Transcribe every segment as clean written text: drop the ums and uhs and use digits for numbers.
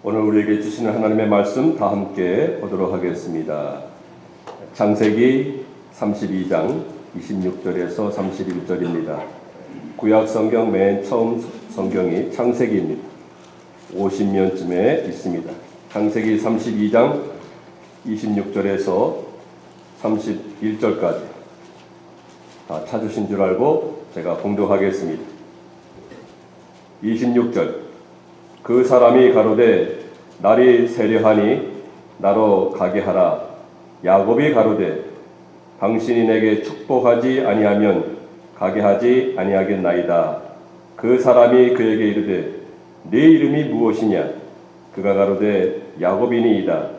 오늘 우리에게 주시는 하나님의 말씀 다 함께 보도록 하겠습니다. 창세기 32장 26절에서 31절입니다. 구약 성경 맨 처음 성경이 창세기입니다. 50년쯤에 있습니다. 창세기 32장 26절에서 31절까지 다 찾으신 줄 알고 제가 봉독하겠습니다. 26절 그 사람이 가로되 날이 세려하니 나로 가게 하라. 야곱이 가로되 당신이 내게 축복하지 아니하면 가게 하지 아니하겠나이다. 그 사람이 그에게 이르되 네 이름이 무엇이냐? 그가 가로되 야곱이니이다.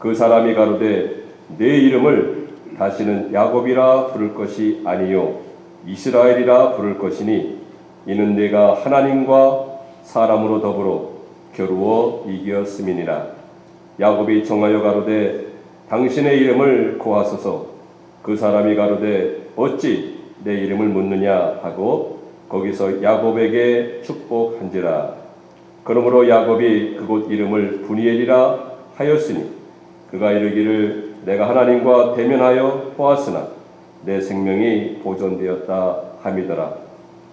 그 사람이 가로되 네 이름을 다시는 야곱이라 부를 것이 아니요 이스라엘이라 부를 것이니 이는 내가 하나님과 사람으로 더불어 겨루어 이겼음이니라. 야곱이 청하여 가로되 당신의 이름을 고하소서. 그 사람이 가로되 어찌 내 이름을 묻느냐 하고 거기서 야곱에게 축복한지라. 그러므로 야곱이 그곳 이름을 브니엘이라 하였으니 그가 이르기를 내가 하나님과 대면하여 보았으나 내 생명이 보존되었다 함이더라.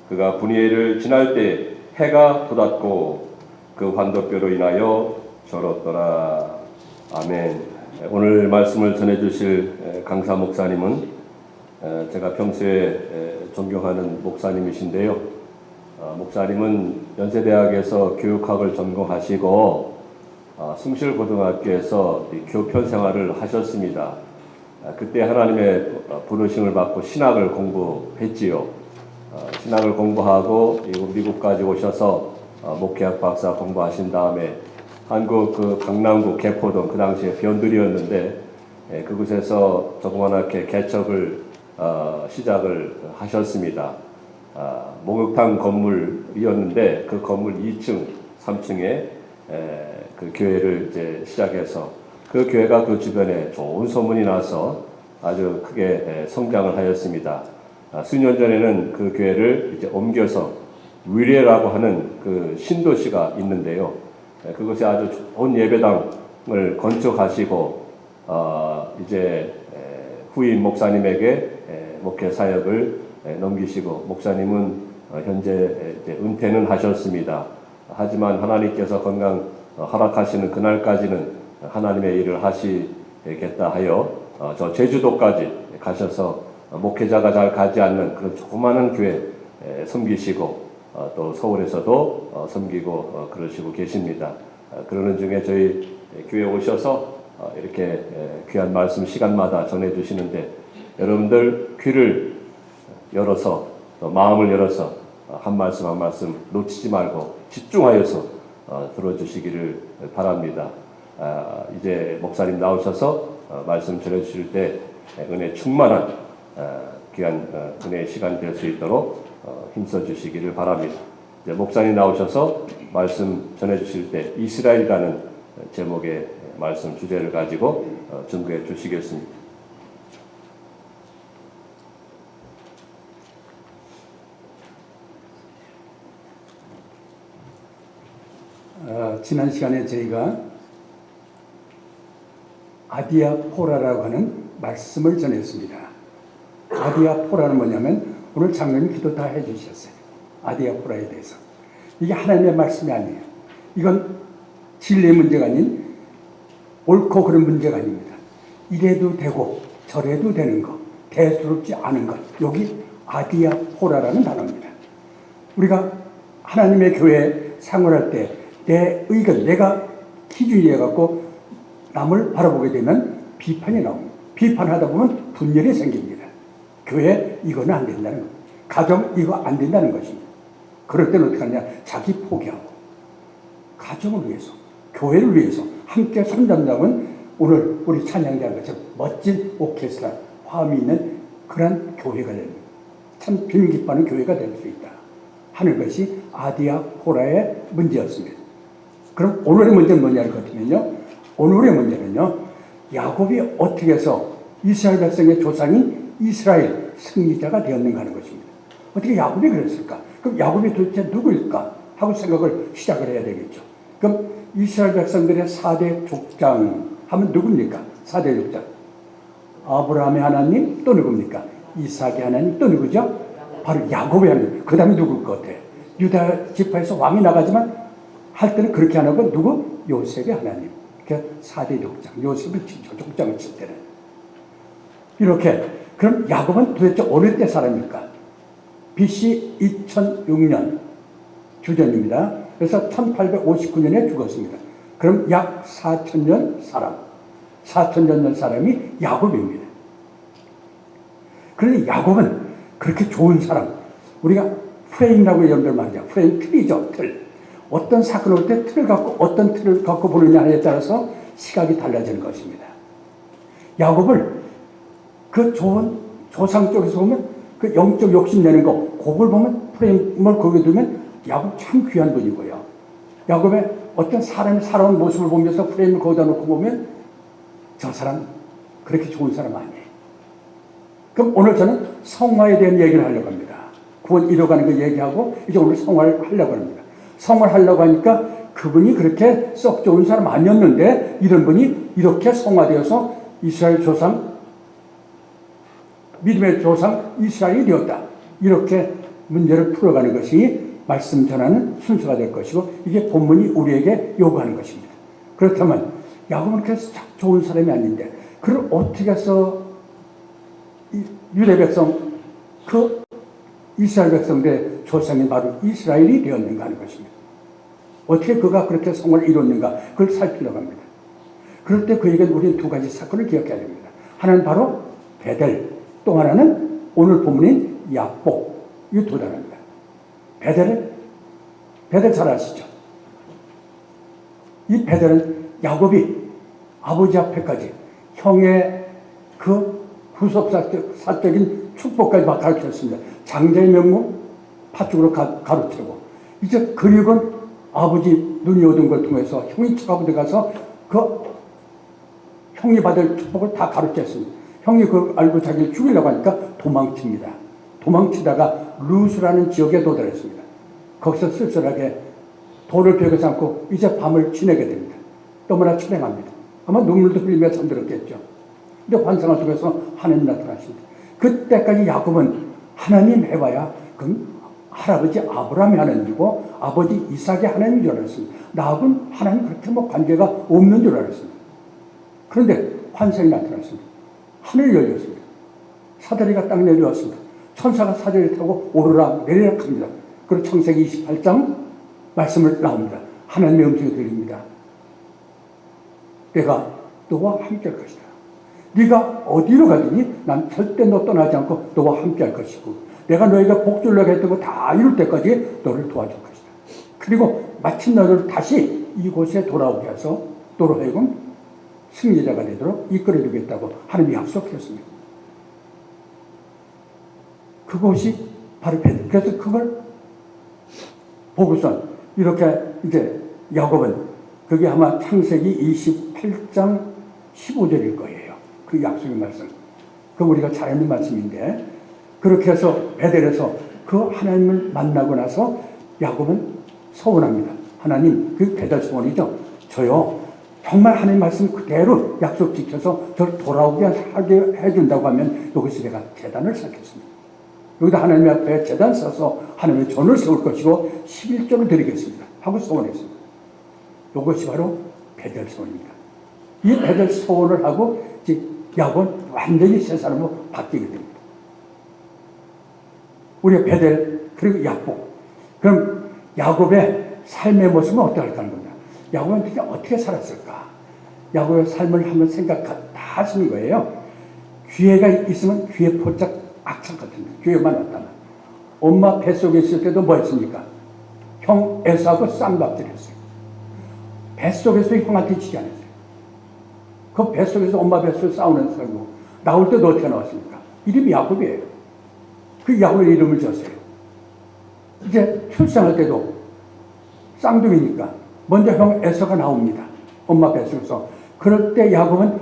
그가 브니엘을 지날 때 해가 돋았고 그 환도뼈로 인하여 절었더라. 아멘. 오늘 말씀을 전해주실 강사 목사님은 제가 평소에 존경하는 목사님이신데요. 목사님은 연세대학에서 교육학을 전공하시고 숭실고등학교에서 교편 생활을 하셨습니다. 그때 하나님의 부르심을 받고 신학을 공부했지요. 신학을 공부하고 미국까지 오셔서 목회학 박사 공부하신 다음에 한국 그 강남구 개포동 그 당시에 변두리였는데 그곳에서 조그맣게 개척을 시작을 하셨습니다. 목욕탕 건물이었는데 그 건물 2층, 3층에 그 교회를 이제 시작해서 그 교회가 그 주변에 좋은 소문이 나서 아주 크게 성장을 하였습니다. 수년 전에는 그 교회를 이제 옮겨서 위례라고 하는 그 신도시가 있는데요. 그것이 아주 좋은 예배당을 건축하시고 이제 후임 목사님에게 목회 사역을 넘기시고 목사님은 현재 이제 은퇴는 하셨습니다. 하지만 하나님께서 건강 허락하시는 그날까지는 하나님의 일을 하시겠다 하여 저 제주도까지 가셔서 목회자가 잘 가지 않는 그런 조그마한 교회 섬기시고 또 서울에서도 섬기고 그러시고 계십니다. 그러는 중에 저희 교회 오셔서 이렇게 귀한 말씀 시간마다 전해주시는데 여러분들 귀를 열어서 또 마음을 열어서 한 말씀 한 말씀 놓치지 말고 집중하여서 들어주시기를 바랍니다. 이제 목사님 나오셔서 말씀 전해주실 때 은혜 충만한 귀한 은혜의 시간 될 수 있도록 힘써 주시기를 바랍니다. 이제 목사님 나오셔서 말씀 전해주실 때 이스라엘이라는 제목의 말씀 주제를 가지고 증거해 주시겠습니다. 지난 시간에 저희가 아디아포라라고 하는 말씀을 전했습니다. 아디아포라는 뭐냐면 오늘 장로님 기도 다 해주셨어요. 아디아포라에 대해서. 이게 하나님의 말씀이 아니에요. 이건 진리의 문제가 아닌 옳고 그런 문제가 아닙니다. 이래도 되고 저래도 되는 것, 대수롭지 않은 것. 여기 아디아포라라는 단어입니다. 우리가 하나님의 교회에 생활할 때 내 의견, 내가 기준이 해갖고 남을 바라보게 되면 비판이 나옵니다. 비판하다 보면 분열이 생깁니다. 교회 이거는 안 된다는 것, 가정 이거 안 된다는 것입니다. 그럴 때는 어떻게 하냐? 자기 포기하고 가정을 위해서, 교회를 위해서 함께 손잡는 오늘 우리 찬양대한 것처럼 멋진 오케스트라, 화음이 있는 그런 교회가 됩니다. 참 비밀 기뻐하는 교회가 될 수 있다 하는 것이 아디아포라의 문제였습니다. 그럼 오늘의 문제는 뭐냐를 같으면요, 오늘의 문제는요, 야곱이 어떻게 해서 이스라엘 백성의 조상이 이스라엘 승리자가 되었는가 하는 것입니다. 어떻게 야곱이 그랬을까? 그럼 야곱이 도대체 누구일까? 하고 생각을 시작을 해야 되겠죠. 그럼 이스라엘 백성들의 4대 족장 하면 누굽니까? 4대 족장. 아브라함의 하나님 또 누굽니까? 이삭의 하나님 또 누구죠? 바로 야곱의 하나님. 그 다음에 누굴 것 같아요? 유다 지파에서 왕이 나가지만 할 때는 그렇게 안 하고 누구? 요셉의 하나님. 그 4대 족장. 요셉을 치죠. 족장을 칠 때는. 이렇게. 그럼 야곱은 도대체 어느 때 사람입니까? BC 2006년 주전입니다. 그래서 1859년에 죽었습니다. 그럼 약 4,000년 사람. 4,000년 전 사람이 야곱입니다. 그런데 야곱은 그렇게 좋은 사람. 우리가 프레임이라고 여러분들 말이죠. 프레임 틀이죠. 틀. 어떤 사건 올 때 틀을 갖고 어떤 틀을 갖고 보느냐에 따라서 시각이 달라지는 것입니다. 야곱을 그 좋은 조상 쪽에서 보면 그 영적 욕심 내는 거 그걸 보면 프레임을 거기에 두면 야곱 참 귀한 분이고요. 야곱의 어떤 사람이 살아온 모습을 보면서 프레임을 거기다 놓고 보면 저 사람 그렇게 좋은 사람 아니에요. 그럼 오늘 저는 성화에 대한 얘기를 하려고 합니다. 구원 이뤄가는 거 얘기하고 이제 오늘 성화를 하려고 합니다. 성화를 하려고 하니까 그분이 그렇게 썩 좋은 사람 아니었는데 이런 분이 이렇게 성화되어서 이스라엘 조상 믿음의 조상 이스라엘이 되었다. 이렇게 문제를 풀어가는 것이 말씀 전하는 순서가 될 것이고 이게 본문이 우리에게 요구하는 것입니다. 그렇다면 야곱은 그렇게 좋은 사람이 아닌데 그걸 어떻게 해서 유대 백성 그 이스라엘 백성들의 조상이 바로 이스라엘이 되었는가 하는 것입니다. 어떻게 그가 그렇게 성을 이뤘는가 그걸 살피려고 합니다. 그럴 때 그에게 우리는 두 가지 사건을 기억해야 됩니다. 하나는 바로 베델, 또 하나는 오늘 본문인 야복. 이 두 단어입니다. 베델 잘 아시죠? 이 베델은 야곱이 아버지 앞에까지 형의 그 후속사적인 축복까지 막 가르쳤습니다. 장자의 명목 팥죽으로 가르치고 이제 근육은 아버지 눈이 얻은 걸 통해서 형이 축하부대 가서 그 형이 받을 축복을 다 가르쳤습니다. 형이 그걸 알고 자기를 죽이려고 하니까 도망칩니다. 도망치다가 루스라는 지역에 도달했습니다. 거기서 쓸쓸하게 돌을 벽에 삼고 이제 밤을 지내게 됩니다. 너무나 추랭합니다. 아마 눈물도 흘리며 잠들었겠죠. 근데 환상을 통해서 하나님 나타나십니다. 그때까지 야곱은 하나님 해봐야 그럼 할아버지 아브라함의 하나님이고 아버지 이삭의 하나님인 줄 알았습니다. 나하고는 하나님 그렇게 뭐 관계가 없는 줄 알았습니다. 그런데 환상이 나타났습니다. 하늘이 열렸습니다. 사다리가 딱 내려왔습니다. 천사가 사다리를 타고 오르락 내리락 합니다. 그리고 창세기 28장 말씀을 나옵니다. 하나님의 음성이 들립니다. 내가 너와 함께 할 것이다. 네가 어디로 가더니 난 절대 너 떠나지 않고 너와 함께 할 것이고 내가 너에게 복 주려고 했던 거 다 이룰 때까지 너를 도와줄 것이다. 그리고 마침 너를 다시 이곳에 돌아오게 해서 너로 하여금 승리자가 되도록 이끌어주겠다고 하나님이 약속했습니다. 그것이 바로 베델. 그래서 그걸 보고선 이렇게 이제 야곱은 그게 아마 창세기 28장 15절일 거예요. 그 약속의 말씀. 그 우리가 잘 아는 말씀인데 그렇게 해서 베델에서 그 하나님을 만나고 나서 야곱은 소원합니다. 하나님, 그 베델 소원이죠. 저요 정말 하나님 말씀 그대로 약속 지켜서 저를 돌아오게 하게 해준다고 하면 여기서 내가 제단을 쌓겠습니다. 여기다 하나님 앞에 제단 써서 하나님의 전을 세울 것이고 11조를 드리겠습니다 하고 소원했습니다. 이것이 바로 베델 소원입니다. 이 베델 소원을 하고 야곱은 완전히 새 사람으로 바뀌게 됩니다. 우리의 베델 그리고 야곱. 그럼 야곱의 삶의 모습은 어떻게 하는 겁니다. 야곱은 어떻게 살았을까? 야곱의 삶을 한번 생각 다 하시는 거예요. 기회가 있으면 기회 포착 악착 같은데 기회만 왔다면 엄마 뱃속에 있을 때도 뭐 했습니까? 형 에서하고 쌍박질했어요. 뱃속에서 형한테 지지 않았어요. 그 뱃속에서 엄마 뱃속에 싸우는 사람이고 나올 때도 어떻게 나왔습니까? 이름이 야곱이에요. 그 야곱의 이름을 줬어요. 이제 출산할 때도 쌍둥이니까 먼저 형 에서가 나옵니다. 엄마 뱃속에서. 그럴 때 야곱은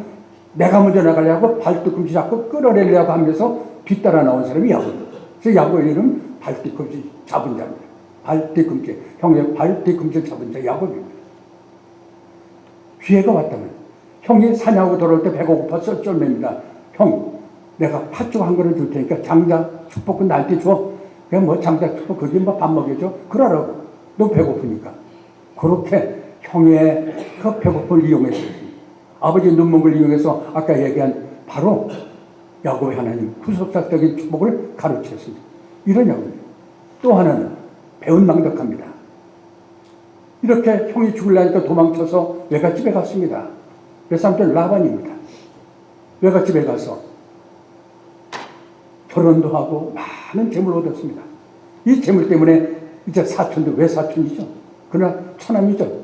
내가 먼저 나가려고 발뒤꿈치 잡고 끌어내려고 하면서 뒤따라 나온 사람이 야곱이에요. 그래서 야곱의 이름 발뒤꿈치 잡은 자입니다. 발뒤꿈치. 형의 발뒤꿈치 잡은 자 야곱입니다. 기회가 왔다면 형이 사냥하고 돌아올 때 배가 고파서 쫄맵니다. 형, 내가 팥죽 한 그릇 줄 테니까 장자 축복은 나한테 줘. 그냥 뭐 장자 축복 거기 뭐 밥 먹여줘. 그러라고. 너 배고프니까. 그렇게 형의 그 배고픔을 이용했습니다. 아버지 눈먼 이용해서 아까 얘기한 바로 야곱의 하나님 후속작적인 축복을 가르쳤습니다. 이런 야곱입니다. 또 하나는 배은망덕합니다. 이렇게 형이 죽으려니까 도망쳐서 외갓집에 갔습니다. 외삼촌 라반입니다. 외갓집에 가서 결혼도 하고 많은 재물을 얻었습니다. 이 재물 때문에 이제 사촌도 외사촌이죠. 그러나 처남이죠.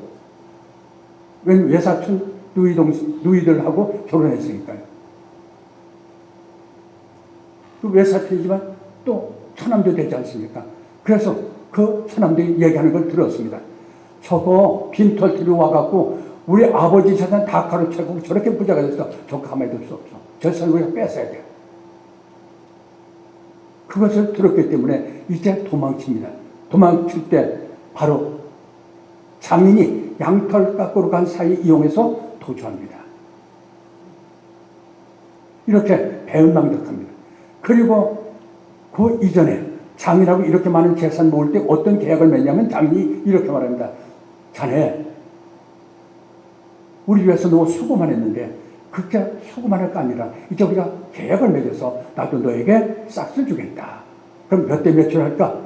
왜냐면 외사촌 누이들하고 결혼했으니까요. 그 외사촌이지만 또 처남도 되지 않습니까? 그래서 그 처남들이 얘기하는 걸 들었습니다. 저거 빈털터리 와갖고 우리 아버지 재산 다 가로채고 저렇게 부자가 됐어. 저거 가만히 둘 수 없어. 저 재산 우리가 뺏어야 돼. 그것을 들었기 때문에 이제 도망칩니다. 도망칠 때 바로 장인이 양털 깎으러 간 사이 이용해서 도주합니다. 이렇게 배은망덕합니다. 그리고 그 이전에 장인하고 이렇게 많은 재산 모을 때 어떤 계약을 맺냐면 장인이 이렇게 말합니다. 자네 우리 위해서 너 수고만 했는데 그렇게 수고만 할 거 아니라 이제 우리가 계약을 맺어서 나도 너에게 싹쓸 주겠다. 그럼 몇 대 몇을 할까?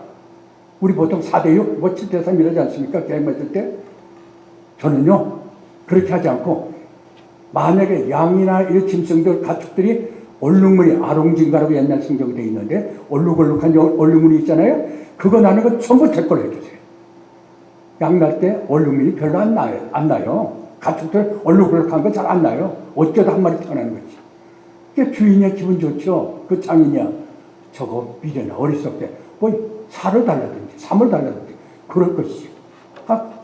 우리 보통 4대 6, 뭐 7대 3 이러지 않습니까? 계약 맺을 때. 저는요 그렇게 하지 않고 만약에 양이나 이 짐승들 가축들이 얼룩무늬 아롱진가라고 옛날 성경에 되어 있는데 얼룩얼룩한 얼룩무늬 있잖아요. 그거 나는 거 전부 제 걸로 해주세요. 양 날 때 얼룩무늬 별로 안 나요. 가축들 얼룩얼룩한 거 잘 안 나요. 어쩌다 한 마리 태어나는 거지. 그게 주인이 기분 좋죠. 그 장인이야. 저거 미래나 어렸을 때 뭐 살을 달라든지 삼을 달라든지 그럴 것이지.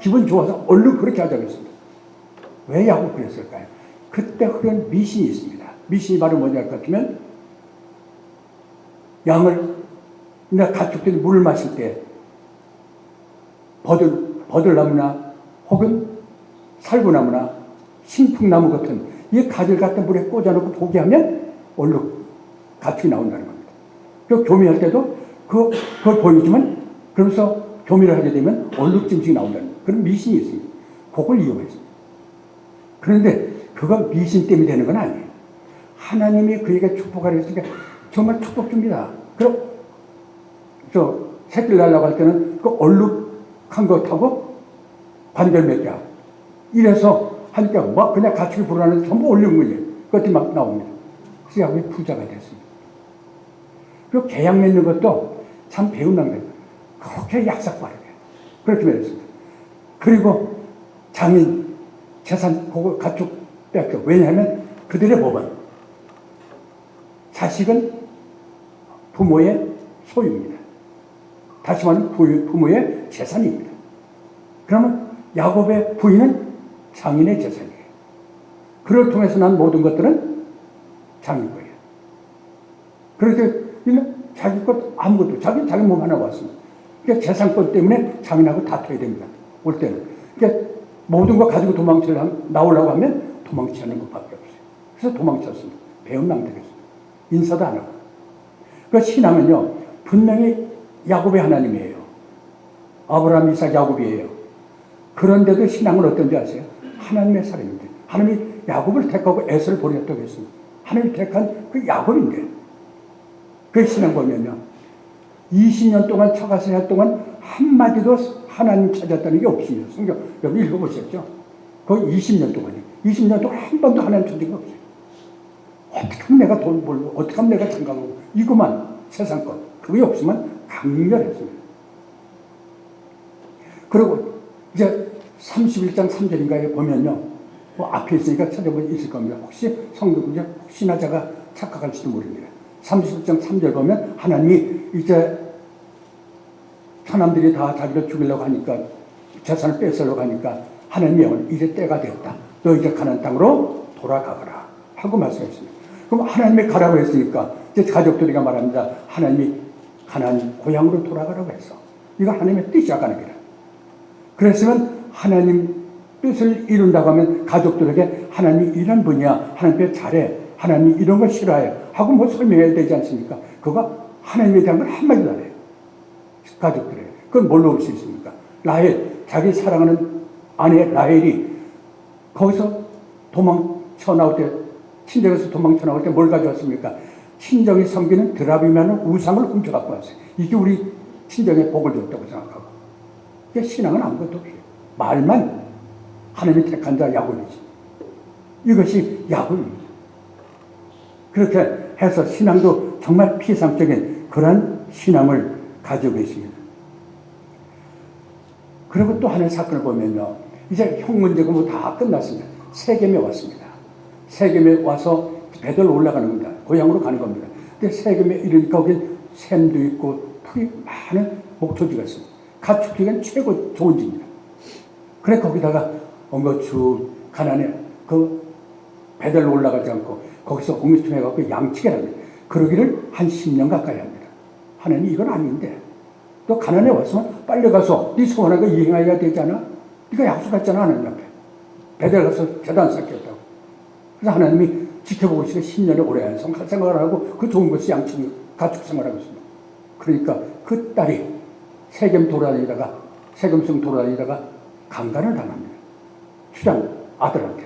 기분 좋아서 얼른 그렇게 하자고 했습니다. 왜 야곱 그랬을까요? 그때 흐른 미신이 있습니다. 미신이 바로 뭐냐 같으면 양을 가축들이 물을 마실 때 버들나무나 혹은 살구나무나 신풍나무 같은 이 가지를 갖다 물에 꽂아놓고 포기하면 얼룩 가축이 나온다는 겁니다. 그 교미할 때도 그걸 보이지만 그러면서 교미를 하게 되면 얼룩짐승이 나온다는 그런 미신이 있습니다. 그걸 이용했습니다. 그런데 그건 미신 때문에 되는 건 아니에요. 하나님이 그에게 축복하려 했으니까 정말 축복 줍니다. 그럼 새끼를 날라고 할 때는 그 얼룩한 거 타고 관절 몇 개 하고 이래서 하니까 막 그냥 가축이 불어나는 전부 얼룩 거예요. 그것들이 막 나옵니다. 그래서 야곱이 부자가 됐습니다. 그리고 계약 맺는 것도 참 배운당대로 그렇게 약삭빠르게 그렇게 맺었습니다. 그리고 장인 재산 그거 가축 뺏겨. 왜냐하면 그들의 법은 자식은 부모의 소유입니다. 다시 말하면 부모의 재산입니다. 그러면 야곱의 부인은 장인의 재산이에요. 그를 통해서 난 모든 것들은 장인 거예요. 그렇게 자기 것 아무것도 자기 몸 하나 왔습니다. 그러니까 재산권 때문에 장인하고 다퉈야 됩니다. 올 때는. 그러니까 모든 거 가지고 나오려고 하면 도망치지 않는 것밖에 없어요. 그래서 도망쳤습니다. 배은망덕했습니다. 인사도 안 하고. 그 신앙은요 분명히 야곱의 하나님이에요. 아브라함, 이삭, 야곱이에요. 그런데도 신앙은 어떤지 아세요? 하나님의 사람인데 하나님이 야곱을 택하고 에서를 버렸다고 했습니다. 하나님이 택한 그 야곱인데 그 신앙 보면요 20년 동안 처가생활 동안 한마디도 하나님 찾았다는 게 없습니다. 성경 여기 읽어보셨죠? 거의 20년 동안이요. 20년 동안 한 번도 하나님 찾은 게 없어요. 어떻게 하면 내가 돈 벌고 어떻게 하면 내가 장가가고 이것만 세상 것 그게 없으면 강렬했습니다. 그리고 이제 31장 3절인가에 보면요 뭐 앞에 있으니까 찾아보면 있을 겁니다. 혹시 성경 이제 혹시나 제가 착각할지도 모릅니다. 31장 3절 보면 하나님이 이제 사람들이 다 자기를 죽이려고 하니까 재산을 뺏으려고 하니까 하나님이 이제 때가 됐다. 너 이제 가나안 땅으로 돌아가거라 하고 말씀했습니다. 그럼 하나님이 가라고 했으니까 이제 가족들이가 말합니다. 하나님이 가나안 고향으로 돌아가라고 했어. 이거 하나님의 뜻이 아까입니다. 그랬으면 하나님 뜻을 이룬다고 하면 가족들에게 하나님이 이런 분이야, 하나님께 잘해, 하나님이 이런 걸 싫어해 하고 뭐 설명해야 되지 않습니까? 그거 하나님에 대한 건 한마디도 안 해요. 가족들에게. 그건 뭘로 올 수 있습니까? 라헬, 자기 사랑하는 아내 라헬이 거기서 도망쳐 나올 때, 친정에서 도망쳐 나올 때 뭘 가져왔습니까? 친정이 섬기는 드라빔이라는 우상을 훔쳐갖고 왔어요. 이게 우리 친정에 복을 줬다고 생각하고. 그게 신앙은 아무것도 없어요. 말만 하나님이 택한 자 야곱이지. 이것이 야곱입니다. 그렇게 해서 신앙도 정말 피상적인 그런 신앙을 가지고 있습니다. 그리고 또 하나의 사건을 보면요. 이제 형 문제가 뭐 다 끝났습니다. 세겜에 왔습니다. 세겜에 와서 배들로 올라가는 겁니다. 고향으로 가는 겁니다. 근데 세겜에 이르니까 거긴 샘도 있고 풀이 많은 목토지가 있습니다. 가축지가 최고 좋은 집입니다. 그래 거기다가 엉거추 가난해 그 배들로 올라가지 않고 거기서 옹기충 해갖고 양치게 합니다. 그러기를 한 10년 가까이 합니다. 하나님 이건 아닌데 너 가난해 왔으면 빨리 가서 네 소원한 거 이행해야 되잖아. 네가 약속했잖아 하나님 앞에. 배들 가서 재단 쌓겠다고. 그래서 하나님이 지켜보고 있으니까 10년을 오래 해서 생활을 하고 그 좋은 곳이 양치 가축 생활하고 있습니다. 그러니까 그 딸이 세겜 돌아다니다가 세겜성 돌아다니다가 강간을 당합니다. 추장 아들한테.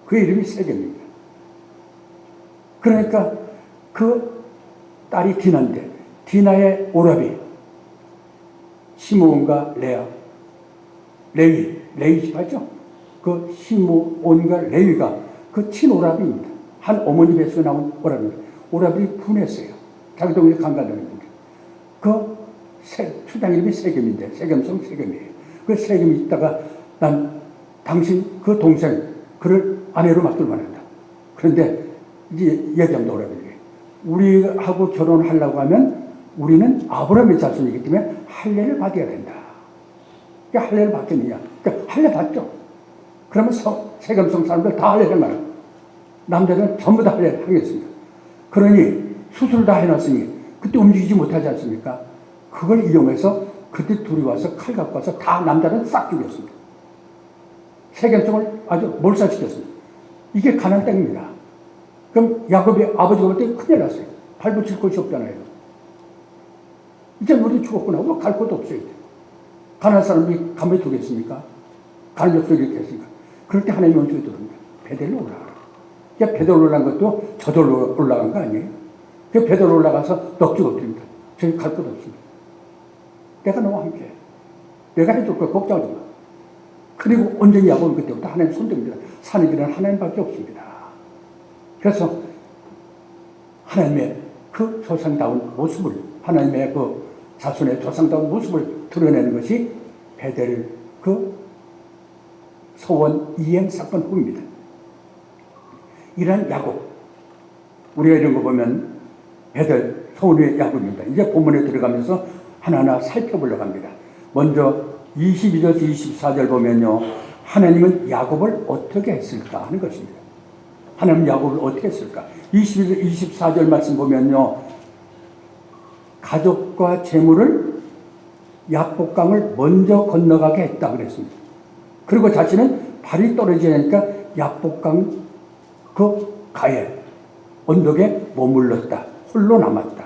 그 이름이 세겜입니다. 그러니까 그 딸이 디나인데 디나의 오라비 시므온과 레아 레위 집하죠. 그 시므온과 레위가 그 친오라비입니다. 한 어머니 뱃속에 나온 오라비입니다. 오라비 분했어요. 자기 동네 강간하는 분들. 그 추장 이름이 세겜인데 세겜성 세겜이에요. 그 세겜이 있다가 난 당신 그 동생 그를 아내로 맡길 만한다. 그런데 이제 얘기합니다. 오라비에게. 우리하고 결혼하려고 하면 우리는 아브라함의 자손이기 때문에 할례를 받아야 된다. 그러니까 할례를 받겠느냐. 그러니까 할례 받죠. 그러면 세겜성 사람들 다 할례를 말하고 남자들은 전부 다 할례를 하겠습니다. 그러니 수술을 다 해놨으니 그때 움직이지 못하지 않습니까? 그걸 이용해서 그때 둘이 와서 칼 갖고 와서 다 남자는 싹 죽였습니다. 세겜성을 아주 몰살시켰습니다. 이게 가나안 땅입니다. 그럼 야곱이 아버지가 볼 때 큰일 났어요. 발붙일 곳이 없잖아요. 이제 우리 죽었구나. 뭐 갈 곳도 없어요. 이제. 가나안 사람들이 가만히 두겠습니까? 가는 역속이 이렇게 했으니까. 그럴 때 하나님이 언제 들어옵니다. 베델로 올라가라. 그러니까 베델로 올라간 것도 저절로 올라간 거 아니에요? 그 베델로 올라가서 넋지가 없습니다. 저기 갈 곳 없습니다. 내가 너와 함께. 내가 해줄 거야. 걱정하지 마. 그리고 온전히 야곱은 그때부터 하나님 손듭니다. 사는 길은 하나님밖에 없습니다. 그래서 하나님의 그 조상다운 모습을 하나님의 그 자손의 조상다운 모습을 드러내는 것이 베델 그 소원 이행 사건 후입니다. 이런 야곱 우리가 이런 거 보면 베델 소원의 야곱입니다. 이제 본문에 들어가면서 하나하나 살펴보려고 합니다. 먼저 22절 24절 보면요. 하나님은 야곱을 어떻게 했을까 하는 것입니다. 하나님은 야곱을 어떻게 했을까? 22절 24절 말씀 보면요. 가족과 재물을 야복강을 먼저 건너가게 했다 그랬습니다. 그리고 자신은 발이 떨어지니까 야복강 그 가에 언덕에 머물렀다. 홀로 남았다.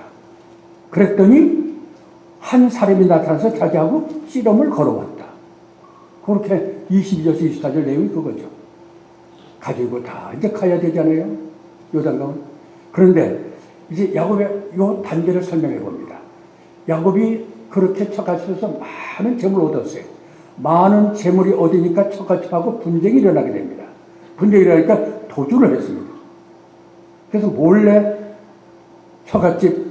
그랬더니 한 사람이 나타나서 자기하고 씨름을 걸어왔다. 그렇게 22절 24절 내용이 그거죠. 가지고 다 이제 가야 되잖아요. 요단강은. 그런데 이제 야곱의 요 단계를 설명해 봅니다. 야곱이 그렇게 처가집에서 많은 재물을 얻었어요. 많은 재물이 얻으니까 처가집하고 분쟁이 일어나게 됩니다. 분쟁이 일어나니까 도주를 했습니다. 그래서 몰래 처갓집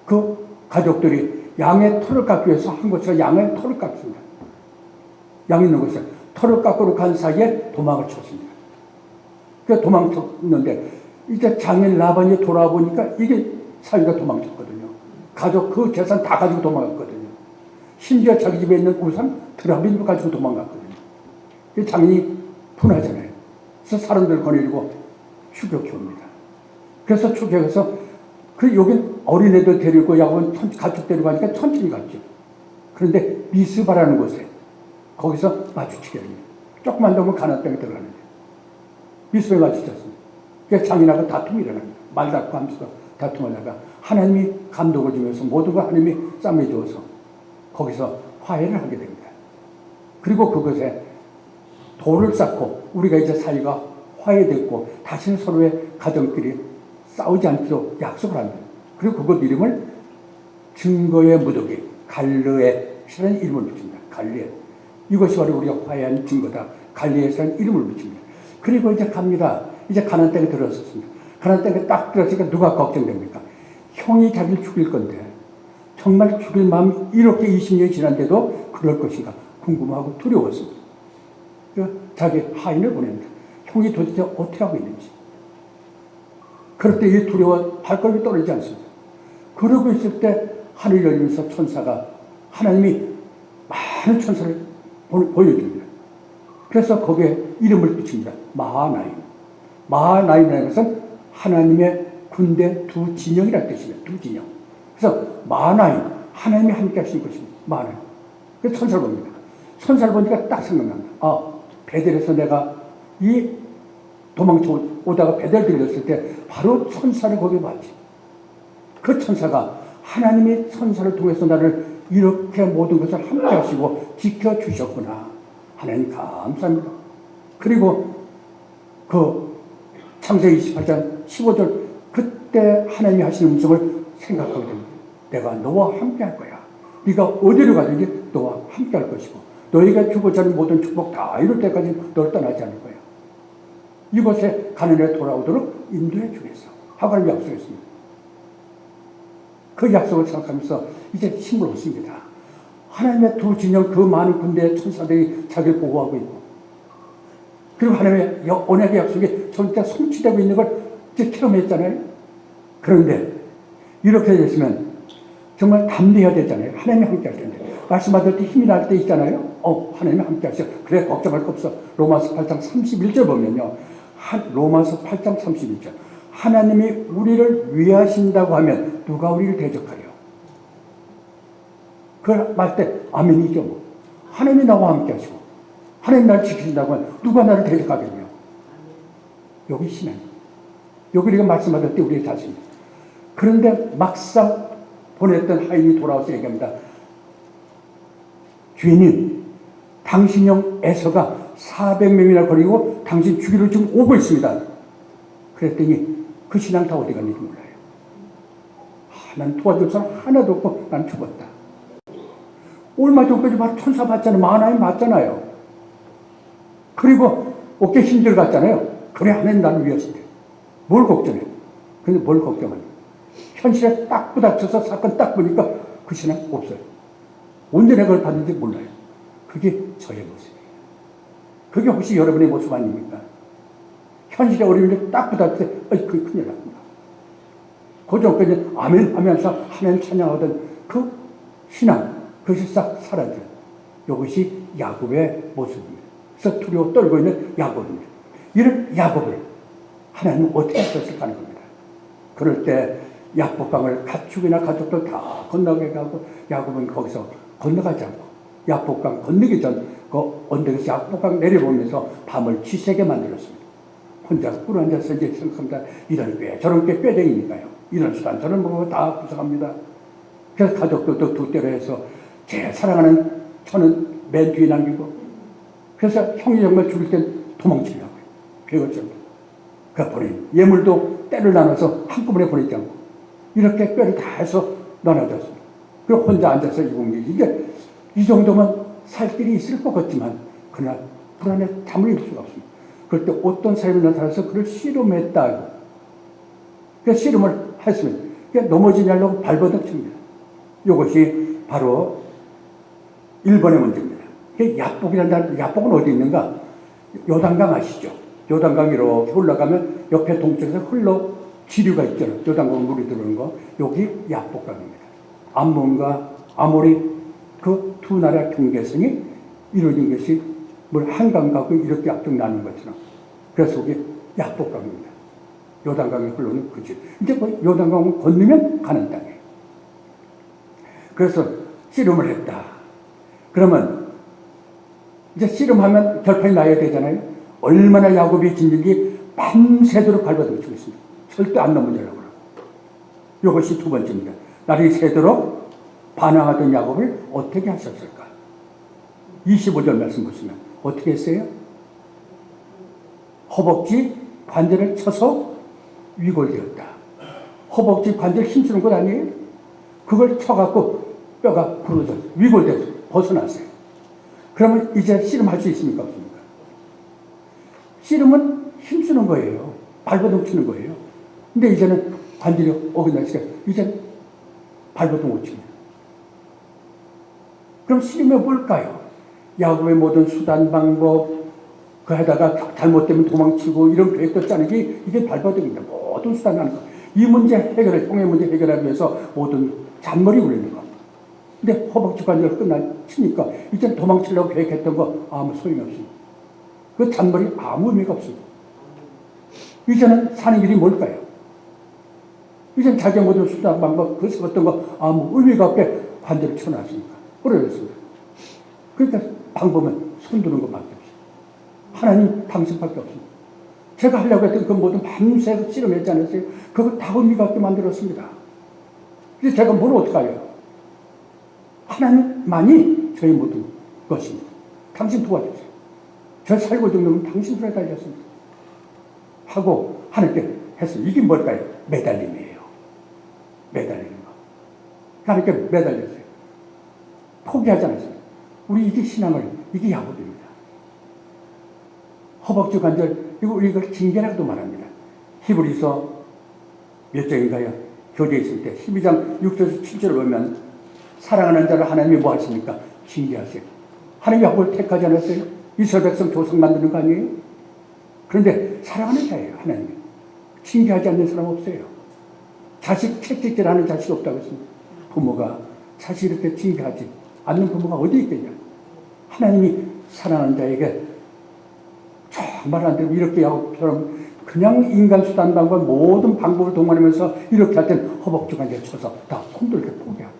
그 가족들이 양의 털을 깎기 위해서 한 곳에서 양의 털을 깎습니다. 양 있는 곳에 털을 깎으러 간 사이에 도망을 쳤습니다. 그래서 도망쳤는데 이제 장인 라반이 돌아보니까 이게 사위가 도망쳤거든요. 가족 그 재산 다 가지고 도망갔거든요. 심지어 자기 집에 있는 우산 드라빔도 가지고 도망갔거든요. 장인이 분하잖아요. 그래서 사람들 거느리고 추격해 옵니다. 그래서 추격해서 그 여긴 어린애들 데리고 야곱은 가축 데리고 가니까 천천히 갔죠. 그런데 미스바라는 곳에 거기서 마주치게 됩니다. 조금만 더 오면 가나안 땅에 들어가는데 미스바에 마주쳤습니다. 그래서 장인하고 다툼이 일어납니다. 말다툼 하면서 다툼하다가 하나님이 감독을 주면서 모든 걸 하나님이 쌈해 주어서 거기서 화해를 하게 됩니다. 그리고 그것에 돌을 쌓고 우리가 이제 사이가 화해됐고 다시는 서로의 가정끼리 싸우지 않기로 약속을 합니다. 그리고 그것 이름을 증거의 무더기 갈르엣이라는 이름을 붙입니다. 갈르엣. 이것이 바로 우리가 화해한 증거다. 갈르엣이라는 이름을 붙입니다. 그리고 이제 갑니다. 이제 가나안 땅에 들어섰습니다. 가나안 땅에 딱 들어서니까 누가 걱정됩니까? 형이 자기를 죽일 건데 정말 죽일 마음이 이렇게 20년이 지났는데도 그럴 것인가 궁금하고 두려웠습니다. 자기 하인을 보냅니다. 형이 도대체 어떻게 하고 있는지. 그럴 때 이 두려워 발걸음이 떨어지지 않습니다. 그러고 있을 때 하늘 열리면서 천사가 하나님이 많은 천사를 보여줍니다. 그래서 거기에 이름을 붙입니다. 마하나임. 마하나임이라는 것은 하나님의 군대 두 진영이라는 뜻입니다. 두 진영. 그래서 마하나임, 하나님이 함께 하신 것입니다. 마하나임. 그래서 천사를 봅니다. 천사를 보니까 딱 생각납니다. 아, 베델에서 내가 이 도망쳐 오다가 베델 들렸을 때 바로 천사를 거기 봤지. 그 천사가 하나님이 천사를 통해서 나를 이렇게 모든 것을 함께 하시고 지켜주셨구나. 하나님 감사합니다. 그리고 그 창세기 28장 15절 그때 하나님이 하시는 음성을 생각하게 됩니다. 내가 너와 함께 할 거야. 네가 어디로 가든지 너와 함께 할 것이고 너희가 주고자 하는 모든 축복 다 이룰 때까지 너를 떠나지 않을 거야. 이곳에 가나안에 돌아오도록 인도해 주겠어. 하고 약속했습니다. 그 약속을 생각하면서 이제 힘을 얻습니다. 하나님의 두 진영 그 많은 군대의 천사들이 자기를 보호하고 있고 그리고 하나님의 언약의 약속이 절대 성취되고 있는 걸 이제 체험했잖아요. 그런데 이렇게 됐으면 정말 담대해야 되잖아요. 하나님이 함께 할 텐데. 말씀받을 때 힘이 날 때 있잖아요. 하나님이 함께 하셔. 그래 걱정할 거 없어. 로마서 8장 31절 보면요. 로마서 8장 31절. 하나님이 우리를 위하신다고 하면 누가 우리를 대적하려? 그걸 말 때 아멘이죠. 뭐. 하나님이 나와 함께 하시고 하나님 나를 지키신다고 하면 누가 나를 대적하겠냐? 여기 신앙. 여기 우리가 말씀받을 때 우리의 자신. 그런데 막상 보냈던 하인이 돌아와서 얘기합니다. 주인님, 당신형 에서가 400명이나 걸리고 당신 죽이러 지금 오고 있습니다. 그랬더니 그 신앙 다 어디 갔는지 몰라요. 난 도와줄 사람 하나도 없고 난 죽었다. 얼마 전까지 바로 천사 봤잖아요. 마하나임 봤잖아요. 그리고 어깨 힘들 갔잖아요. 그래 하나님 나를 위하신대. 뭘 걱정해? 근데 뭘 걱정하냐? 현실에 딱 부닥쳐서 사건 딱 보니까 그 신앙 없어요. 언제 내가 그걸 받는지 몰라요. 그게 저의 모습이에요. 그게 혹시 여러분의 모습 아닙니까? 현실에 어려움이 딱 부닥칠 때 그게 큰일 납니다. 그 전까지 아멘 하면서 하나님 찬양하던 그 신앙 그것이 싹 사라져요. 이것이 야곱의 모습입니다. 그래서 두려워 떨고 있는 야곱입니다. 이런 야곱을 하나님은 어떻게 하셨을까 하는 겁니다. 그럴 때 야복강을 가축이나 가족들 다 건너게 하고 야곱은 거기서 건너가지 않고 야복강 건너기 전 그 언덕에서 야복강 내려보면서 밤을 쥐새게 만들었습니다. 혼자 꿀 앉아서 이제 생각합니다. 이런 꾀 저런 꾀 꾀쟁이니까요. 이런 수단 저런 방법을 다 구성합니다. 그래서 가족들도 두 대로 해서 제 사랑하는 저는 맨 뒤에 남기고 그래서 형이 정말 죽을 땐 도망치려고요. 배웠죠. 그 보낸 예물도 때를 나눠서 한꺼번에 보내지 않고 이렇게 뼈를 다 해서 나눠줬습니다. 그리고 혼자 앉아서 이공기 이게 이 정도면 살 길이 있을 것 같지만 그러나 불안에 잠을 이룰 수가 없습니다. 그럴 때 어떤 사람이 나타나서 그를 씨름했다. 그 씨름을 했으면 넘어지지 않으려고 발버둥 칩니다. 이것이 바로 1번의 문제입니다. 야복은 어디 있는가? 요단강 아시죠? 요단강 이렇게 올라가면 옆에 동쪽에서 흘러 지류가 있잖아요. 요단강 물이 들어오는 거. 여기 야복강입니다. 암몬과 아모리 그 두 나라 경계선이 이루어진 것이 물 한강하고 이렇게 앞쪽 나는 것처럼. 그래서 여기 야복강입니다. 요단강이 흘러오는 그 길. 이제 그 요단강을 건너면 가는 땅이에요. 그래서 씨름을 했다. 그러면 이제 씨름하면 결판이 나야 되잖아요. 얼마나 야곱이 진진지 밤새도록 밟아들고 있습니다. 절대 안 넘어지려고 하고. 이것이 두 번째입니다. 날이 새도록 반항하던 야곱을 어떻게 하셨을까? 25절 말씀 보시면 어떻게 했어요? 허벅지 관절을 쳐서 위골되었다. 허벅지 관절 힘쓰는 것 아니에요? 그걸 쳐갖고 뼈가 부러져서 위골돼서 벗어났어요. 그러면 이제 씨름할 수 있습니까? 없습니까? 씨름은 힘쓰는 거예요. 발버둥 치는 거예요. 근데 이제는 관절이 어긋나니까 이제 발버둥 못 칩니다. 그럼 씨름이 뭘까요? 야구의 모든 수단 방법 그 하다가 잘못되면 도망치고 이런 계획도 짜는 게 이게 발버둥입니다. 모든 수단을 하는 거. 이 문제 해결을 형의 문제 해결하기 위해서 모든 잔머리 굴리는 거. 근데 허벅지 관절 끝나치니까 이제 도망치려고 계획했던 거 아무 소용이 없습니다. 그 잔머리 아무 의미가 없습니다. 이제는 사는 길이 뭘까요? 이제는 자기 모든 수단 방법 그 어떤 거 아무 의미가 없게 관절을 쳐놨으니까 부러졌습니다. 그러니까 방법은 손드는 것밖에 없어요. 하나님 당신밖에 없습니다. 제가 하려고 했던 그 모든 밤새 씨름했지 않았어요? 그거 다 의미가 없게 만들었습니다. 이제 제가 뭘 어떡해요? 하나님만이 저의 모든 것입니다. 당신 도와주세요. 저 살고 죽는 당신 손에 달렸습니다. 하고 하나님께 했어요. 이게 뭘까요? 매달림이에요. 매달리는 거. 하나님께 매달렸어요. 포기하지 않았습니다. 우리 이게 신앙을, 이게 야곱입니다. 허벅지 관절, 이걸 징계라고도 말합니다. 히브리서 몇 장인가요? 교재에 있을 때 12장 6절에서 7절을 보면 사랑하는 자를 하나님이 뭐 하십니까? 징계하세요. 하나님이 야곱을 택하지 않았어요? 이스라엘 백성 조상 만드는 거 아니에요? 그런데 사랑하는 자예요, 하나님이. 징계하지 않는 사람 없어요. 자식 채찍질하는 자식이 없다고 했습니다. 부모가 자식 이렇게 징계하지 않는 부모가 어디 있겠냐? 하나님이 사랑하는 자에게 정말 안 되고 이렇게 야곱처럼 그냥 인간 수단 방법 모든 방법을 동원하면서 이렇게 할 땐 허벅지 관절 쳐서 다 손들게 포기하고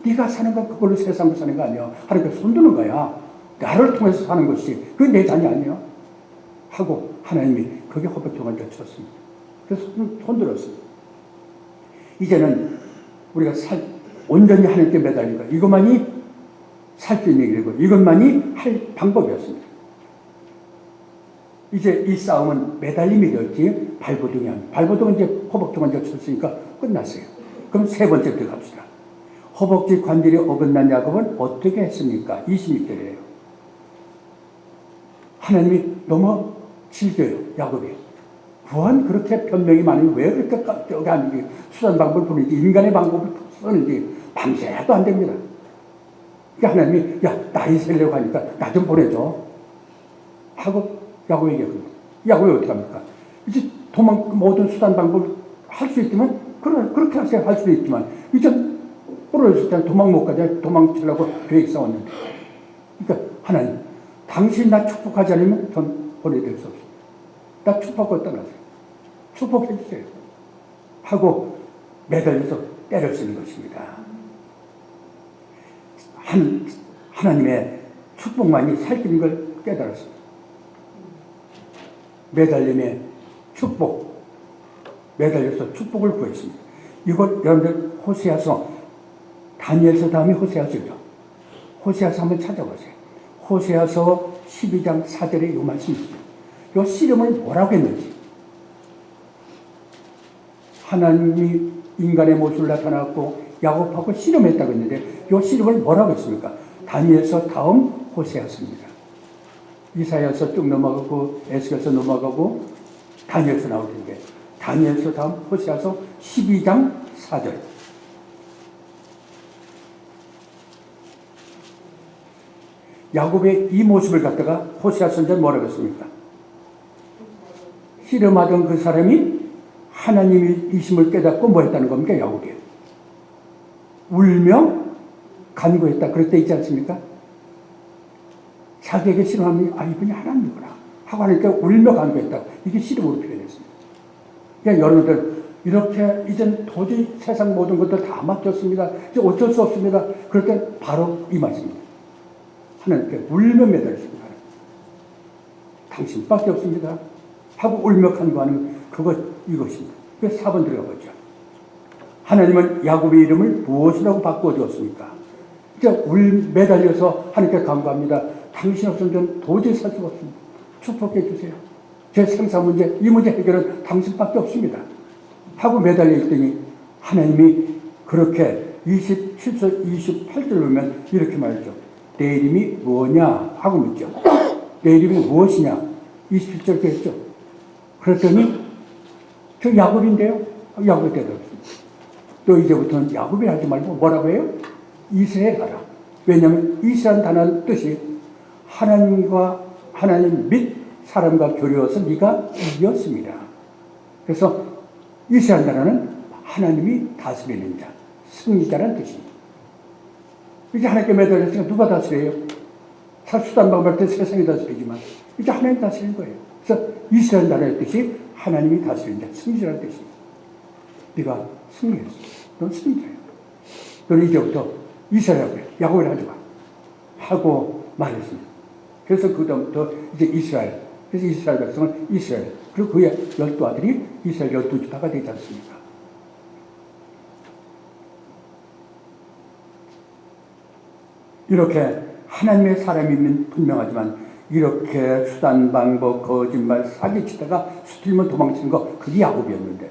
네가 사는 건 그걸로 세상을 사는 거 아니야. 하나님께 손드는 거야. 나를 통해서 사는 것이 그게 내 자녀 아니야. 하고 하나님이 그게 허벅지 관절 쳤습니다. 그래서 손들었습니다. 이제는 우리가 온전히 하나님께 매달린 거 이것만이 살 수 있는 길이고 이것만이 할 방법이었습니다. 이제 이 싸움은 매달림이 되었지 발버둥이 아니에요. 발버둥은 이제 허벅지 관절 쳤으니까 끝났어요. 그럼 세 번째 들어갑시다. 허벅지 관절이 어긋난 야곱은 어떻게 했습니까? 26절이에요. 하나님이 너무 즐겨요. 야곱이. 구한 그렇게 변명이 많으면 왜 그렇게 깜짝이 아니지 수단 방법을 부르는지 인간의 방법을 쓰는지 밤새도 안 됩니다. 그러니까 하나님이 야 나이 살려고 하니까 나 좀 보내줘 하고 야곱에게 그럽니다. 야곱이 어떻게 합니까? 이제 모든 수단 방법을 할 수 있지만 그렇게 하세요. 할 수도 있지만 이제 부러졌을 때 도망 못 가자 도망치려고 계획 세웠는데 그러니까 하나님 당신 나 축복하지 않으면 전 보내드릴 수 없습니다. 나 축복하고 떠나세요. 축복해 주세요. 하고 매달려서 때려 쓰는 것입니다. 하나님의 축복만이 살피는 걸 깨달았습니다. 매달림의 축복, 매달려서 축복을 구했습니다. 이걸 여러분들 호세아서, 다니엘서 다음에 호세아서죠. 호세아서 한번 찾아보세요. 호세아서 12장 4절에 이 말씀이 있습니다. 이 씨름을 뭐라고 했는지. 하나님이 인간의 모습을 나타났고 야곱하고 씨름했다고 했는데 이 씨름을 뭐라고 했습니까? 다니엘서 다음 호세아서입니다. 이사야서 쭉 넘어가고 에스겔서 넘어가고 다니엘서 나올 텐데 다니엘서 다음 호세아서 12장 4절. 야곱의 이 모습을 갖다가 호세아 선지자는 뭐라고 했습니까? 씨름하던 그 사람이 하나님이심을 깨닫고 뭐 했다는 겁니까? 야곱이 울며 간구했다. 그럴 때 있지 않습니까? 자기에게 씨름하면 이분이 하나님이구나 하고 하니까 울며 간구했다. 이게 씨름으로 표현했습니다. 그러니까 여러분들 이렇게 이젠 도저히 세상 모든 것들 다 맡겼습니다. 이제 어쩔 수 없습니다. 그럴 때 바로 이 말씀입니다. 하나님께 울며 매달렸습니다. 당신밖에 없습니다. 하고 울며 간구하는 이것입니다. 그래서 4번 들어가 보죠. 하나님은 야곱의 이름을 무엇이라고 바꿔주었습니까? 이제 매달려서 하나님께 간구합니다. 당신 없으면 저는 도저히 살 수가 없습니다. 축복해 주세요. 제 생사 문제, 이 문제 해결은 당신밖에 없습니다. 하고 매달려 있더니 하나님이 그렇게 27절 28절 보면 이렇게 말이죠. 내 이름이 뭐냐 하고 묻죠. 내 이름이 무엇이냐? 27절 그랬죠. 그랬더니 저 야곱인데요. 야곱이 대답했습니다. 또 이제부터는 야곱이 하지 말고 뭐라고 해요? 이스라엘 하라. 왜냐하면 이스라엘 단어의 뜻이 하나님 및 사람과 교류해서 네가 이겼습니다. 그래서 이스라엘 단어는 하나님이 다스리는 자, 승리자라는 뜻입니다. 이제 하나님께 매달렸으니까 누가 다스려요? 수단 방법할 때 세상이 다스리지만 이제 하나님이 다스리는 거예요. 그래서 이스라엘 단어의 뜻이 하나님이 다스리는 자, 승리자라는 뜻입니다. 네가 승리했어. 넌 승리자야. 너는 이제부터 이스라엘하고 야곱을 하지 마. 하고 말했습니다. 그래서 그다음부터 이제 이스라엘. 그래서 이스라엘 백성은 이스라엘. 그리고 그의 12아들이 이스라엘 12지파가 되지 않습니까? 이렇게 하나님의 사람이면 분명하지만 이렇게 수단, 방법, 거짓말, 사기치다가 수틀면 도망치는 거 그게 야곱이었는데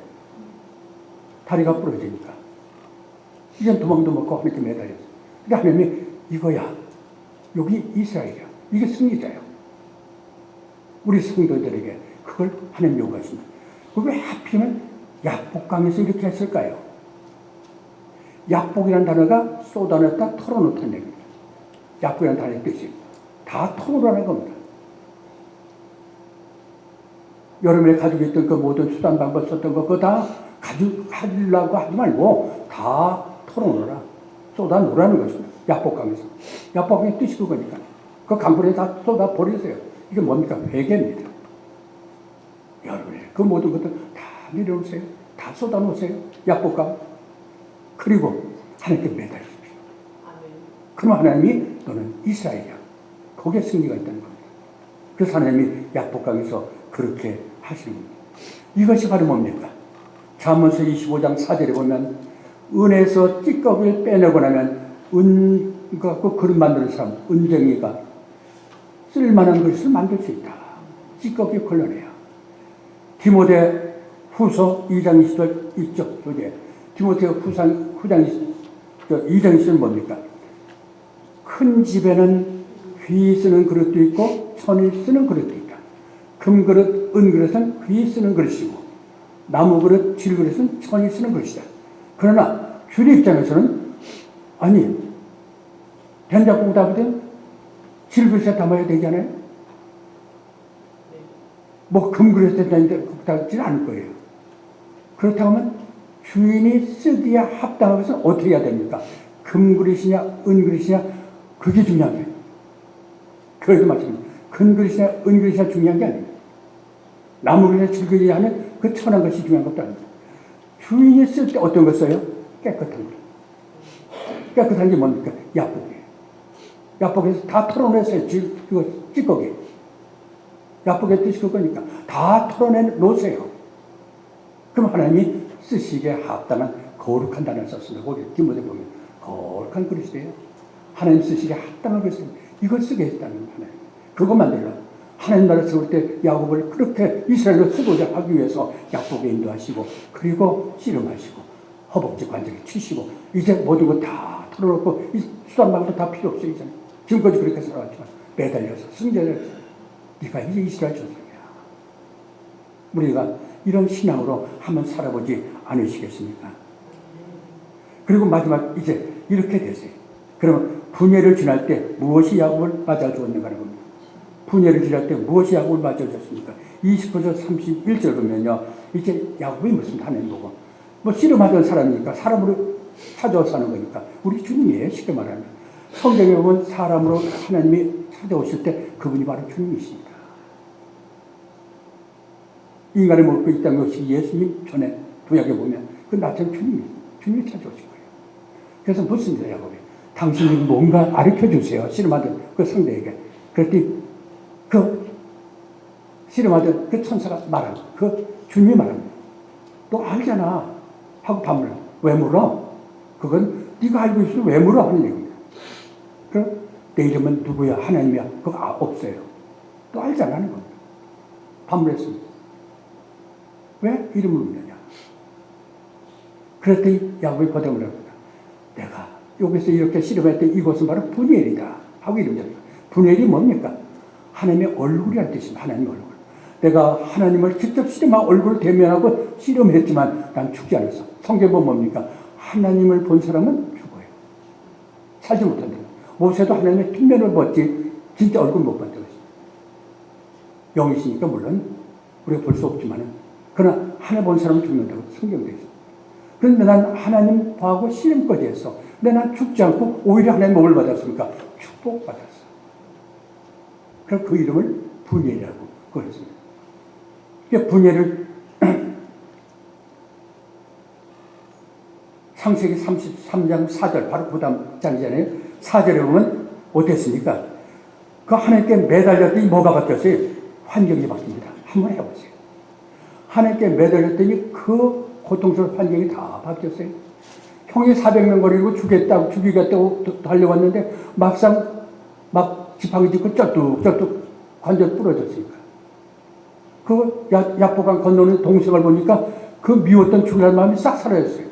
다리가 부러지니까 이젠 도망도 먹고 하나님께 매달렸어. 근데 하나님이 이거야. 여기 이스라엘이야. 이게 승리자야. 우리 성도들에게 그걸 하나님 요구하십니다. 왜 하필이면 약복강에서 이렇게 했을까요? 약복이라는 단어가 쏟아냈다 털어놓다는 얘기입니다. 약복이라는 단어의 뜻이 다 털어놓으라는 겁니다. 여러분이 가지고 있던 그 모든 수단 방법 썼던 거 그거 다 가지려고 하지 말고 다 털어놓으라. 쏟아놓으라는 것입니다. 약복강에서. 약복강의 뜻이 그거니까. 그 강물에 다 쏟아버리세요. 이게 뭡니까? 회개입니다. 여러분이 그 모든 것들 다 내려놓으세요. 다 쏟아놓으세요. 약복강. 그리고 하나님께 매달리십시오. 그럼 하나님이 너는 이스라엘이야. 거기에 승리가 있다는 겁니다. 그래서 하나님이 약복강에서 그렇게 하시는 겁니다. 이것이 바로 뭡니까? 잠언서 25장 4절에 보면 은에서 찌꺼기를 빼내고 나면 은 갖고 그릇 만드는 사람, 은쟁이가 쓸만한 것을 만들 수 있다. 찌꺼기 걸러내야. 디모데 후서 2장 20절 있죠. 디모데 후장 2장 20절은 뭡니까? 큰 집에는 휘 쓰는 그릇도 있고 천이 쓰는 그릇도 있다. 금그릇, 은그릇은 휘 쓰는 그릇이고 나무그릇, 질그릇은 천이 쓰는 그릇이다. 그러나 주님 입장에서는 아니 된장국 담으든 질그릇에 담아야 되잖아요. 뭐 금그릇에 담지는 않을 거예요. 그렇다고 하면 주인이 쓰기에 합당한 것은 어떻게 해야 됩니까? 금그릇이냐 은그릇이냐 그게 중요한 거예요. 그래도 마찬가지입니다. 금그릇이냐 은그릇이냐 중요한 게 아니에요. 나무그릇이냐 질그릇이냐 하는 그 천한 것이 중요한 것도 아닙니다. 주인이 쓸 때 어떤 걸 써요? 깨끗한 거. 깨끗한 게 뭡니까? 약복이에요. 약복에서 다 털어내세요. 그거 찌꺼기. 약복의 뜻이 그거니까 다 털어내 놓으세요. 그럼 하나님이 쓰시기에 합당한 거룩한 단어를 썼습니다. 거기 디모데 보면 거룩한 그릇이 돼요. 하나님 쓰시기에 합당한 그릇을 이걸 쓰게 했다는 하나님. 그거 만들라. 하나님 나라 세울 때 야곱을 그렇게 이스라엘로 쓰고자 하기 위해서 약복에 인도하시고 그리고 씨름하시고 허벅지 관절을 치시고 이제 모든 거 다 털어놓고 이 수단방도 다 필요 없어요. 이제는. 지금까지 그렇게 살아왔지만 매달려서 승자를 네가 이제 이스라엘 전성이야. 우리가 이런 신앙으로 한번 살아보지 않으시겠습니까? 그리고 마지막 이제 이렇게 되세요. 그러면 분예를 지날 때 무엇이 야곱을 맞아주었는가 하는 겁니다. 분예를 지날 때 무엇이 야곱을 맞아주었습니까? 29절 31절 보면요. 이제 야곱이 무슨 하나님 보고 뭐 씨름하던 사람이니까 사람으로 찾아와서 하는 거니까 우리 주님이에요. 쉽게 말하면. 성경에 보면 사람으로 하나님이 찾아오실 때 그분이 바로 주님이십니다. 인간의 먹고 있다는 것이 예수님 전에 구약에 보면 그 나처럼 주님이 찾아오신 거예요. 그래서 묻습니다. 야곱이. 당신이 뭔가 가르쳐 주세요. 씨름하던 그 상대에게. 그랬더니 그 씨름하던 그 천사가 말하는, 그 주님이 말합니다. 너 알잖아. 하고 반문을. 왜 물어? 그건 네가 알고 있으면 왜 물어? 하는 얘기입니다. 그럼 내 이름은 누구야? 하나님이야? 그거 없어요. 너 알잖아 하는 겁니다. 반문했습니다. 왜 이름을 묻느냐? 그랬더니 야곱이 거듭을 합니다. 내가 여기서 이렇게 씨름했더니 이곳은 바로 분이엘이다. 하고 이름입니다. 분이엘이 뭡니까? 하나님의 얼굴이라는 뜻입니다. 하나님의 얼굴. 내가 하나님을 직접 씨름하고 얼굴을 대면하고 씨름했지만 난 죽지 않았어. 성경은 뭡니까? 하나님을 본 사람은 죽어요. 살지 못한다. 모세도 하나님의 뒷면을 봤지 진짜 얼굴 못 봤다고 했습니다. 영이시니까 물론 우리가 볼 수 없지만 그러나 하나님 본 사람은 죽는다고 성경에 되어 있습니다. 그런데 난 하나님 보고 씨름까지 했어. 근데 난 죽지 않고 오히려 하나님 복을 받았으니까 축복받았어. 그래서 그 이름을 분이엘이라고 그랬습니다. 분이엘을 창세기 33장 4절 바로 그 다음 장이잖아요. 4절에 보면 어땠습니까? 그 하나님께 매달렸더니 뭐가 바뀌었어요? 환경이 바뀝니다. 한번 해보세요. 하나님께 매달렸더니 그 고통스러운 환경이 다 바뀌었어요. 형이 400명 거리고 죽이겠다고 달려왔는데 막상 막 지팡이 짚고 쩔뚝 관절 부러졌으니까. 그 약보강 건너는 동생을 보니까 그 미웠던 죽이라는 마음이 싹 사라졌어요.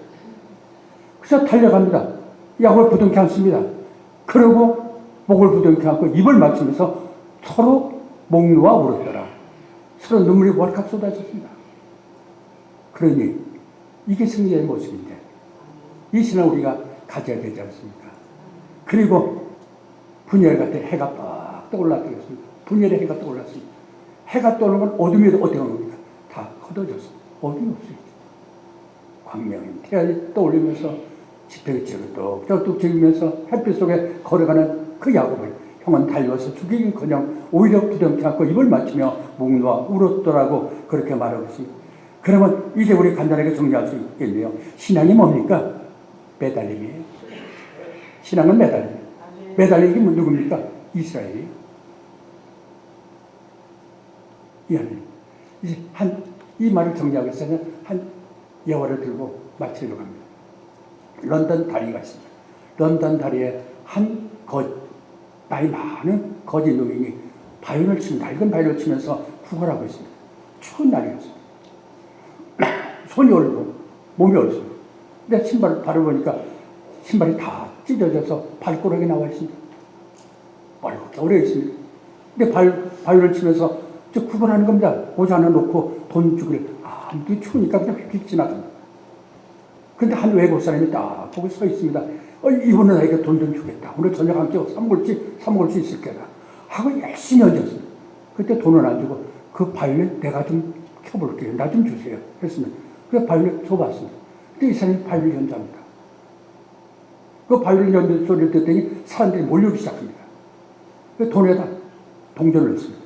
그래서 달려갑니다. 약을 부둥켜 앉습니다. 그러고 목을 부둥켜 앉고 입을 맞추면서 서로 목 놓아 울었더라. 서로 눈물이 월칵 쏟아졌습니다. 그러니 이게 승리의 모습인데 이 신앙 우리가 가져야 되지 않습니까? 그리고 분열 같은 해가 빡 떠올랐습니다. 분열의 해가 떠올랐습니다. 해가 떠오르는 건 어둠이 어떻게 옵니까? 다 커져졌습니다. 어둠이 없어요. 광명이 태양이 떠올리면서 지팡이질을 뚝뚝 즐기면서 햇빛 속에 걸어가는 그 야곱을 형은 달려와서 죽이긴커녕 오히려 부둥켜 안고 입을 맞추며 목 놓아 울었더라고 그렇게 말하고 있습니다. 그러면 이제 우리 간단하게 정리할 수 있겠네요. 신앙이 뭡니까? 매달림이에요. 신앙은 매달림. 매달림이 누굽니까? 이스라엘이에요. 이 하나님. 이제 이 말을 정리하겠어요. 한 예화를 들고 마치려고 합니다. 런던 다리가 있습니다. 런던 다리에 나이 많은 거지 노인이 낡은 바이올을 치면서 구걸하고 있습니다. 추운 날이었습니다. 손이 얼고 몸이 얼습니다. 근데 신발을 발라보니까 신발이 다 찢어져서 발가락이 나와 있습니다. 멀겋게 오래 있습니다. 근데 바이올을 치면서 구걸하는 겁니다. 모자 하나 놓고 돈 주기를 아무도 추우니까 그냥 휙 지나갑니다. 그런데 한 외국 사람이 딱 거기 서 있습니다. 이분은 나에게 돈 좀 주겠다. 오늘 저녁 함께 사 먹을 수 있을 게다. 하고 열심히 얹었습니다. 그때 돈을 안 주고 그 바이올린 내가 좀 켜볼게요. 나 좀 주세요. 했습니다. 그래서 바이올린 줘봤습니다. 근데 이 사람이 바이올린 연주합니다. 그 바이올린 연주 소리를 듣더니 사람들이 몰려오기 시작합니다. 그 돈에다 동전을 넣습니다.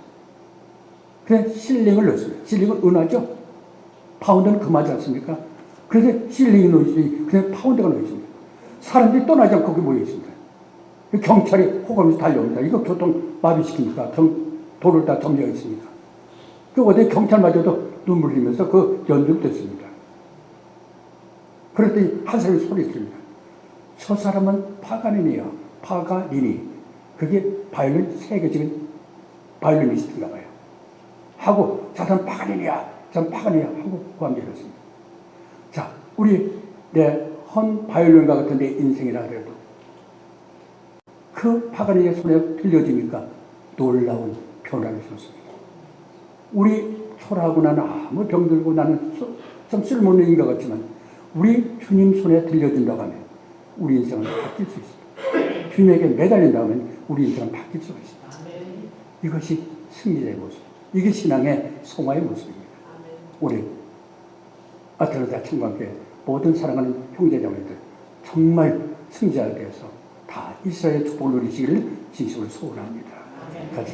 그래서 실링을 넣습니다. 실링은 은하죠? 파운드는 금하지 않습니까? 그래서 실링이 놓여있으니 그래서 파운드가 놓여있습니다. 사람들이 떠나지 않고 거기 모여있습니다. 경찰이 호감에서 달려옵니다. 이거 교통 마비시키니까 도를 다 점령했으니까. 그 어디 경찰마저도 눈물 흘리면서 그 연주를 듣습니다. 그랬더니 한 사람이 소리했습니다. 저 사람은 파가니니요. 파가니니. 그게 바이올린 세계적인 바이올리니스트인가 봐요. 하고 저 사람 파가니니야. 저 사람 파가니니야. 하고 고함질했습니다. 자, 우리 헌 바이올린과 같은 내 인생이라 그래도 그 파가니니의 손에 들려주니까 놀라운 변화를 줬습니다. 우리 초라하고 나는 아무 병들고 나는 좀 쓸모없는 인것 같지만 우리 주님 손에 들려준다고 하면 우리 인생은 바뀔 수 있습니다. 주님에게 매달린다고 하면 우리 인생은 바뀔 수가 있습니다. 이것이 승리의 모습. 이게 신앙의 성화의 모습입니다. 우리 아틀란타 청관교회 모든 사랑하는 형제자매들 정말 승자에 대해서 다 이스라엘의 축복을 누리시기를 진심으로 소원합니다. 같이